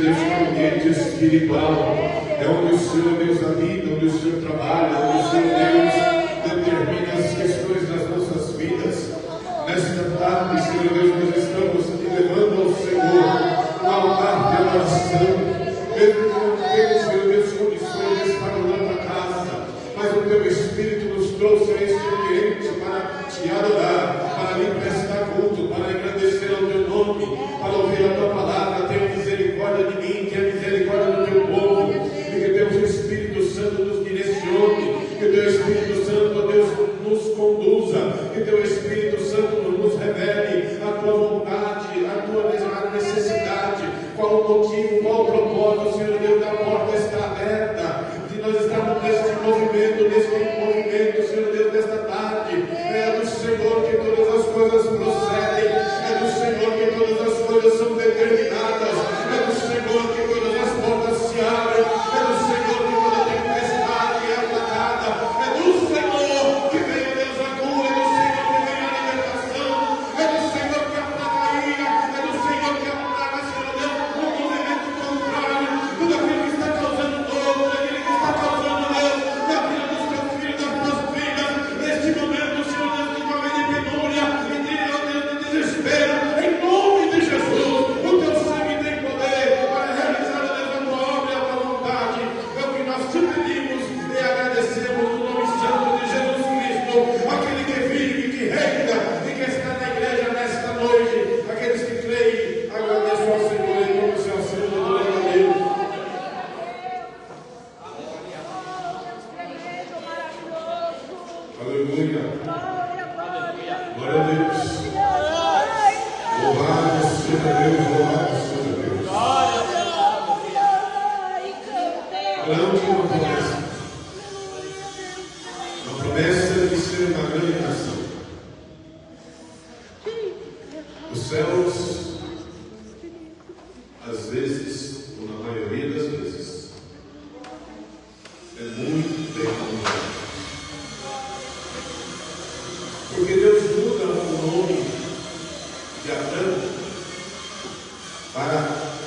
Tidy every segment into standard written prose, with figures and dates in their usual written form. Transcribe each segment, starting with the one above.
deixa um ambiente espiritual. É onde o Senhor, Deus, habita, onde o Senhor trabalha, onde o Senhor, Deus, determina as questões das nossas vidas. Nesta tarde, Senhor Deus, nós estamos levando ao Senhor um altar de oração. Mesmo que não tenha, Senhor Deus, condições de estar orando a casa, mas o Teu Espírito nos trouxe a este ambiente para Te adorar, para lhe prestar culto, para agradecer ao Teu nome, para ouvir a Tua palavra. Tenha misericórdia de mim, tenha misericórdia do Teu povo, e que Teu Espírito Santo nos direcione, que Teu Espírito Santo, ó Deus, nos conduza, que Teu Espírito Santo nos revele a Tua vontade, a Tua necessidade, qual o motivo, qual o propósito, Senhor Deus, da porta está aberta, de nós estamos neste movimento, Senhor Deus, desta tarde. É do Senhor que todas as coisas procedem, é do Senhor que todas as coisas são determinadas, é do Senhor que todas as portas se abrem, é do Senhor que toda tempestade é aplacada, é do Senhor que vem, Deus, a cura, é do Senhor que vem a libertação, é do Senhor que aplaca a ira, é do Senhor que aplaca, Senhor Deus, o movimento contrário, tudo aquilo que está causando dor, tudo aquilo que está causando, Deus, na vida dos teus filhos, das tuas filhas, neste momento, Senhor Deus, de momento de penúria e de desespero, em nome de Jesus, o teu sangue tem poder para realizar, Deus, a tua obra e a tua vontade. É o que nós te pedimos e agradecemos no nome santo de Jesus Cristo, aquele que vive, que reina e que está na igreja nesta noite. Aqueles que creem, agradeço ao Senhor em nome do Senhor, glória a Deus. Aleluia. Glória a Deus. Louvado seja Deus, louvado seja Deus. Abraão tinha uma promessa. Uma promessa de ser uma grande nação. Os céus, às vezes, ou na maioria das vezes, é muito bem combinado. Porque Deus muda o nome de Abraão para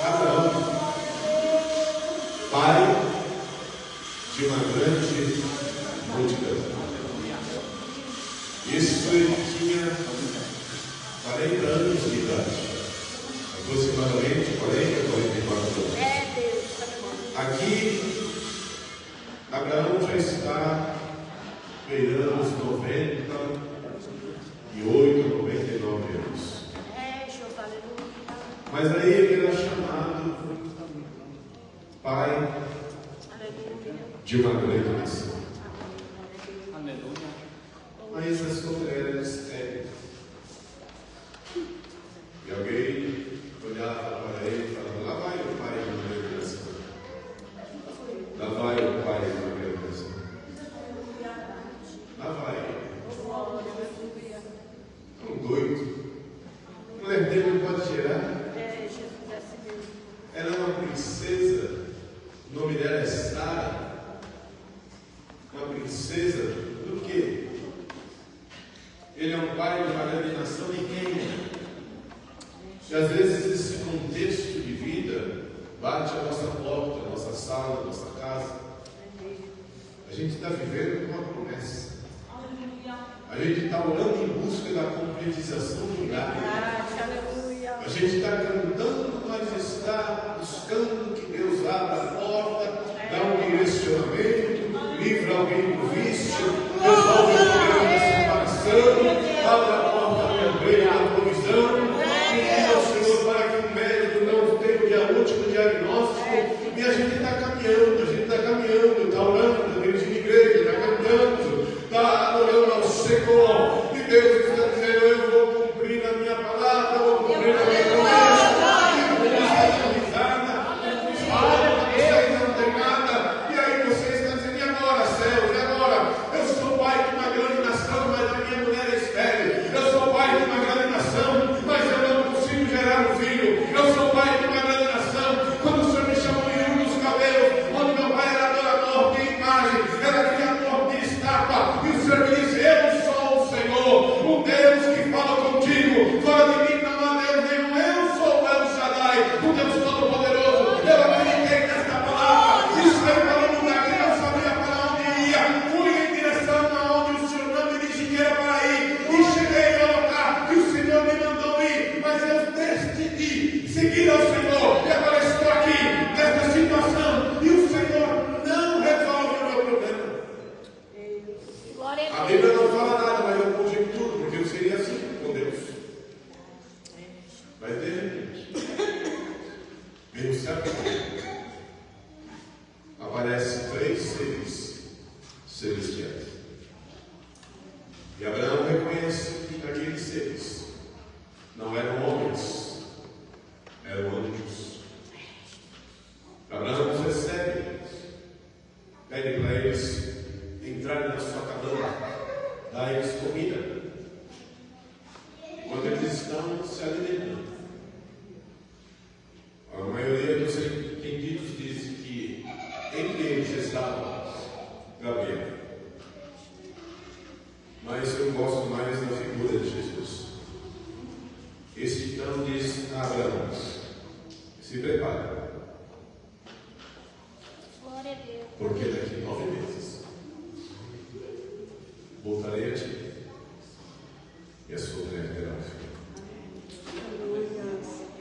Abraão, pai de uma grande multidão. Isso ele tinha 40 anos de idade, aproximadamente 44 anos. Aqui, Abraão já está beirando os 98, 99 anos. Mas aí ele era chamado pai de uma grande nação. Mas a sua mulher era estéril. E alguém olhava para ele e falava: lá vai o pai de uma grande nação. Lá vai o pai de uma grande nação. Lá vai. Um doido. Mulher dele não pode gerar. Era uma princesa. O nome dela é Sara. Uma princesa do quê? Ele é um pai de uma grande nação de quem? E às vezes esse contexto de vida bate a nossa porta, a nossa sala, a nossa casa. A gente está vivendo uma promessa. A gente está orando em busca da concretização do milagre. A gente está cantando, mas está buscando que Deus abra a porta, dá um direcionamento, livra alguém do vício, resolve o problema da separação, abre a porta também da provisão, pedir ao Senhor para que o médico não tenha o diagnóstico diagnóstico. E a gente está caminhando, está orando, está dirigindo a igreja, está cantando, está adorando ao Senhor. E Deus está dizendo: eu vou cumprir a minha palavra, eu vou cumprir a minha promessa. E aí você está dizendo: e agora, céus? E agora? Eu sou pai de uma grande nação, mas a minha mulher é estéril. Em um certo momento, aparecem 3 seres celestiais. E Abraão reconhece que aqueles seres não eram homens, eram anjos. Abraão os recebe, pede para eles entrarem na sua cabana, dá a eles comida. Quando eles estão se alimentando, a maioria dos entendidos diz que entre eles estava Gabriel. Mas eu gosto mais da figura de Jesus. Esse então diz a Abraão: se prepare, porque daqui 9 meses voltarei a ti e a sua mulher terá um filho.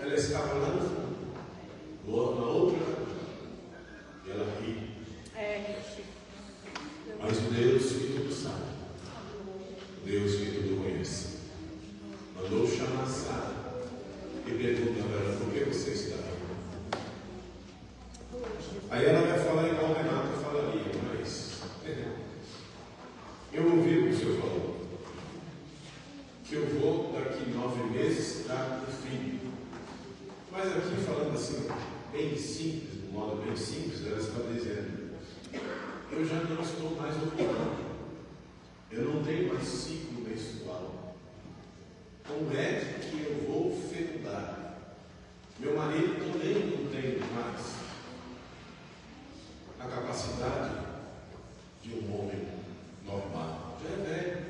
Ela estava lá na outra e ela ri. Mas o Deus que tudo sabe, o Deus que tudo conhece, mandou chamar Sara e pergunta para ela: por que você está rindo? Aí ela vai falar igual Renato falaria, mas eu ouvi o que o senhor falou, que eu vou daqui 9 meses dar um filho. Mas aqui falando assim, bem simples, de um modo bem simples, ela está dizendo: eu já não estou mais ovulando, eu não tenho mais ciclo menstrual. Como é que eu vou fecundar? Meu marido também não tem mais a capacidade de um homem normal, já é velho.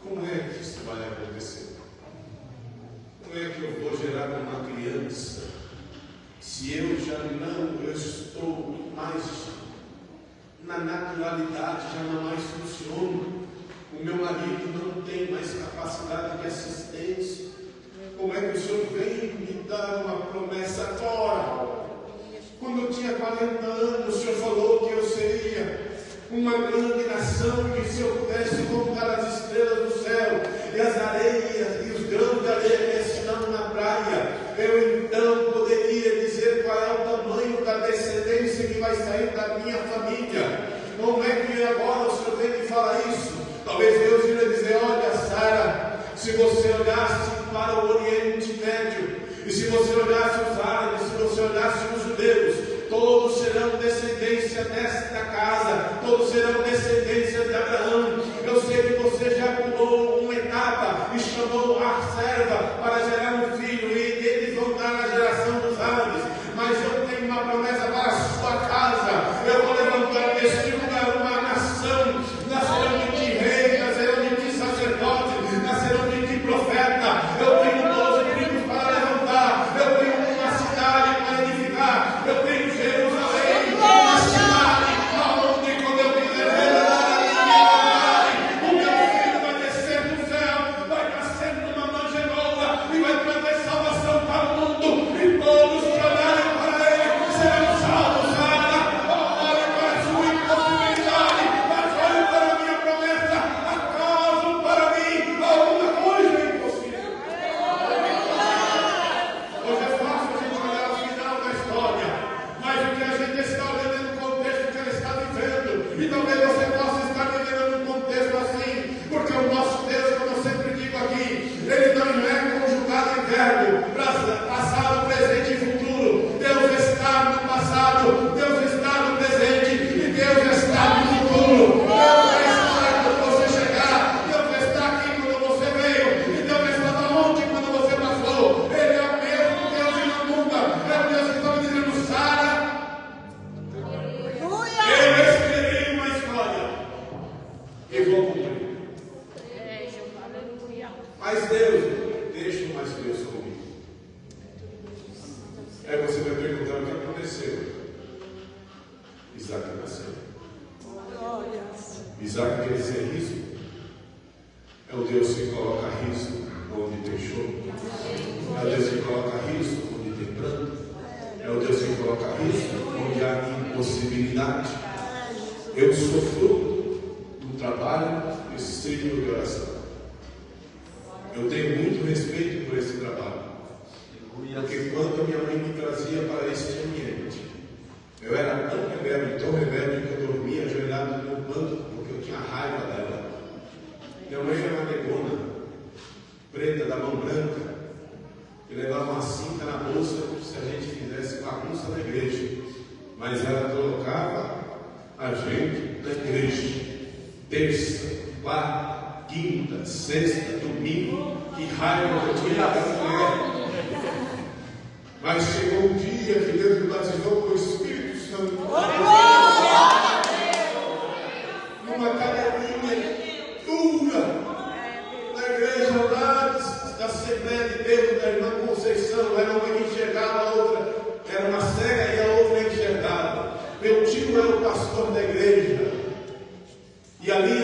Como é que isso vai acontecer? Como é que eu vou gerar uma criança se eu estou mais na naturalidade, já não mais funciono? O meu marido não tem mais capacidade de assistência. Como é que o Senhor vem me dar uma promessa agora? Quando eu tinha 40 anos, o Senhor falou que eu seria uma grande nação, que se eu pudesse contar as estrelas do céu e as areias e os grãos de areia que estão na praia, eu então poderia dizer qual é o tamanho da descendência que vai sair da minha família. Como é que agora o Senhor vem me falar isso? Talvez Deus iria dizer: olha, Sara, se você olhasse para o Oriente Médio, e se você olhasse os árabes, se você olhasse os judeus, todos serão descendência desta casa, todos serão descendência de Abraão. Eu sei que você já pulou uma etapa e chamou a serva para gerar um filho, e eles vão dar na geração dos árabes, mas eu tenho uma promessa para a sua casa. Eu vou levantar deste lugar uma nação, nascerão de ti reis, nascerão de ti sacerdotes, nascerão de ti profeta. Eu tenho 12 tribos para levantar, eu tenho uma cidade para edificar, eu tenho Jerusalém, uma cidade aonde quando eu quiser o meu filho vai descer do céu, vai nascer numa manjedoura e vai trazer salvação para o mundo, e todos que olharem para ele serão salvos. Olhe para a sua impossibilidade, mas olhe para a minha promessa. Acaso para mim alguma coisa é impossível? Hoje é fácil a gente olhar o final da história, mas o que a gente está olhando é no contexto que ela está vivendo. E talvez você possa estar vivendo num contexto assim, porque o nosso Deus, como eu sempre digo aqui, ele não é conjugado em verbo, passado, presente e futuro. Deus está no passado, Deus está no presente e Deus está no futuro. Deus vai estar quando você chegar, Deus vai estar aqui quando você veio, e Deus vai estar onde quando você passou. Ele é o mesmo Deus e não muda. É o Deus que está me dizendo: Sara, eu escrevi uma história e vou cumprir. Mas Deus, deixa mais Deus comigo. Aí você vai perguntar: o que aconteceu? Isaac nasceu. Isaac quer dizer riso. É o Deus que coloca riso onde tem choro. É o Deus que coloca riso onde tem pranto. É o Deus que coloca riso onde há impossibilidade. Eu sou fruto do trabalho estrito de oração. Eu tenho muito respeito por esse trabalho, porque quando a minha mãe mãe me trazia para este ambiente. Eu era tão rebelde que eu dormia ajoelhado no banco, porque eu tinha raiva dela. Minha mãe era uma negona, preta, da mão branca, que levava uma cinta na bolsa se a gente fizesse bagunça na igreja. Mas ela colocava a gente na igreja. Terça, quarta, quinta, sexta, domingo. Que raiva eu tinha daquela mulher. Mas chegou um dia que Deus me batizou com o Espírito Santo. Numa cadeirinha dura, na igreja lá da Assembleia de Deus, da irmã Conceição. Era uma que enxergava, a outra era uma cega e a outra enxergava. Meu tio era o pastor da igreja. E ali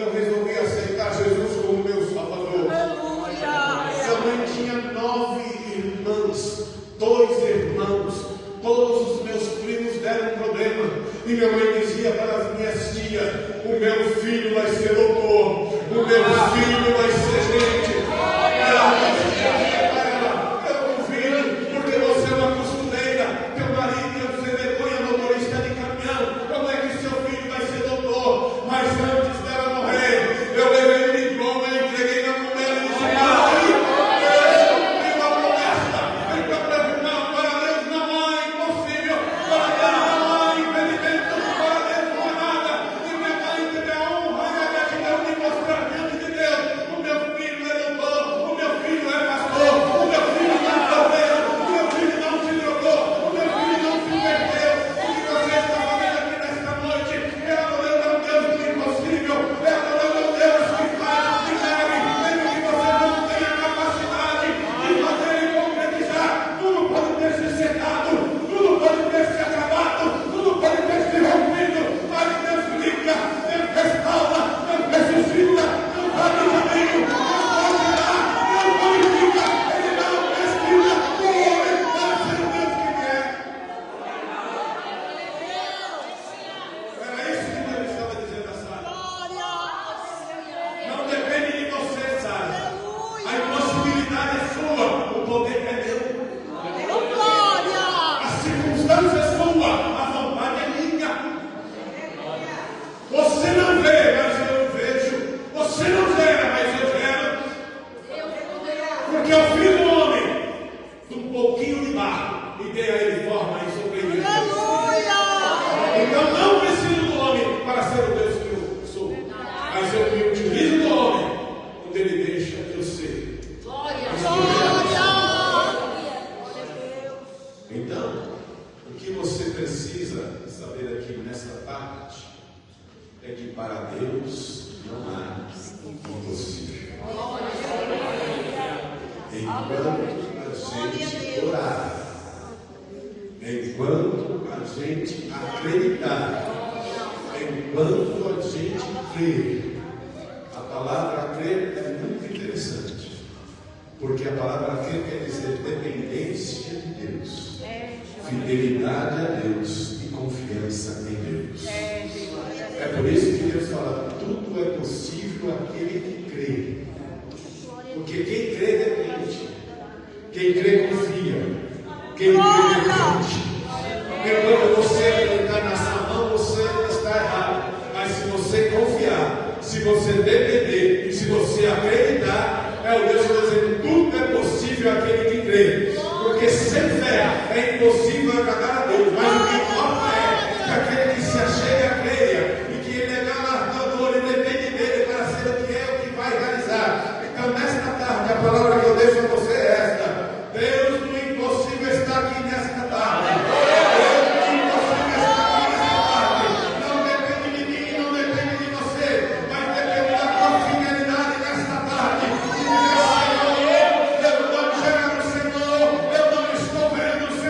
eu resolvi aceitar Jesus como meu Salvador. Minha mãe tinha 9 irmãs, 2 irmãos. Todos os meus primos deram problema. E minha mãe dizia para as minhas tias: o meu filho vai ser doutor, o meu filho vai ser gente. Eu duvido, porque você é uma costureira, teu marido é um sem vergonha, motorista de caminhão. Como é que seu filho vai ser doutor? Mas antes dela morrer, eu levei o diploma e entreguei na mão dela e disse: eu não estou vendo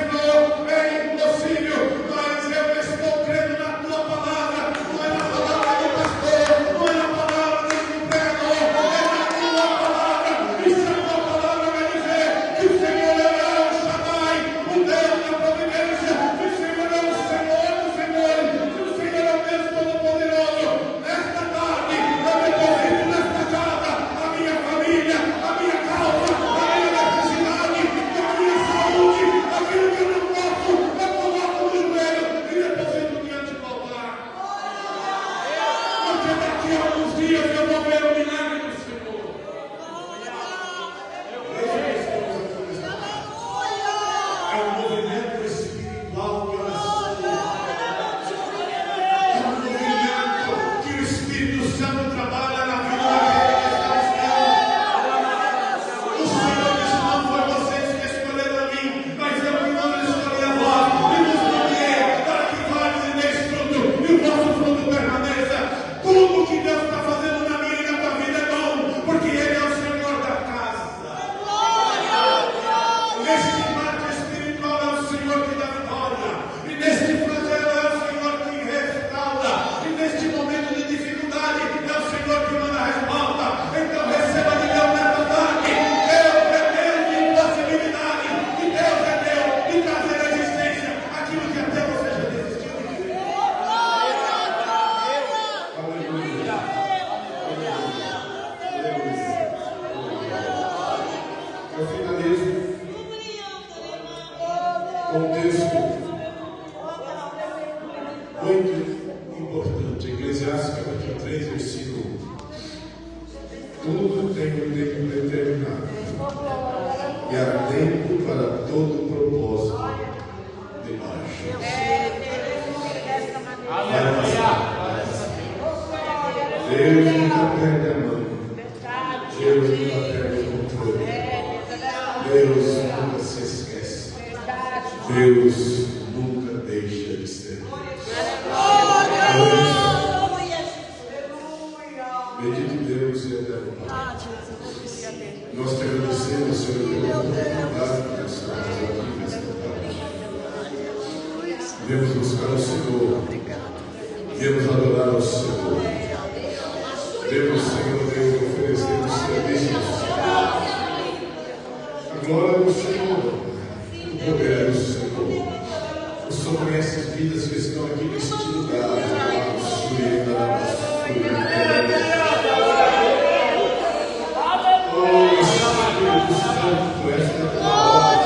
um texto muito importante, Eclesiastes capítulo 3, versículo 1. Tudo tem um tempo determinado, e há tempo para todo propósito debaixo. Deus nunca perde a mão. Deus nunca perde o controle. Deus nunca se esquece. Deus nunca deixa de ser. Bendito Deus e eterno Pai. Nós te agradecemos, Senhor, pela oportunidade de estarmos aqui nesta tarde. Viemos buscar o Senhor. Viemos adorar ao Senhor. Deus, Senhor Deus, oferecer os serviços. A glória do Senhor, o poder do Senhor. O Senhor conhece as vidas que estão aqui neste lugar. Oh, Espírito Santo, esta é a tua obra.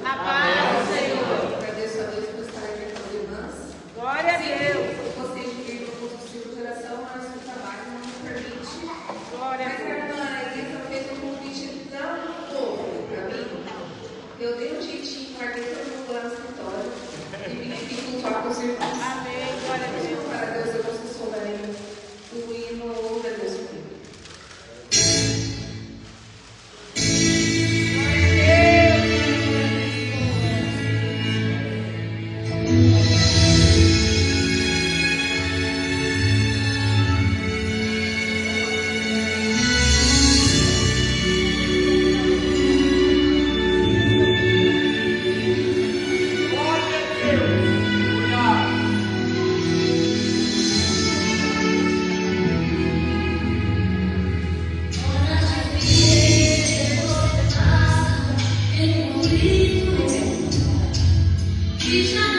A paz do Senhor. Agradeço a Deus por estar aqui com as irmãs. Glória a Deus. Eu gostei de vir no culto do ciclo de oração, mas o trabalho não me permite. Glória a Mas a Deus. irmã Elisa fez um convite tão novo para mim. Eu dei um jeitinho, guardei todo mundo lá no escritório e vim aqui cultuar com os irmãos. Amém. Glória a Deus. Para Deus, eu gosto de souberem o hino Louve a Deus comigo. Krishna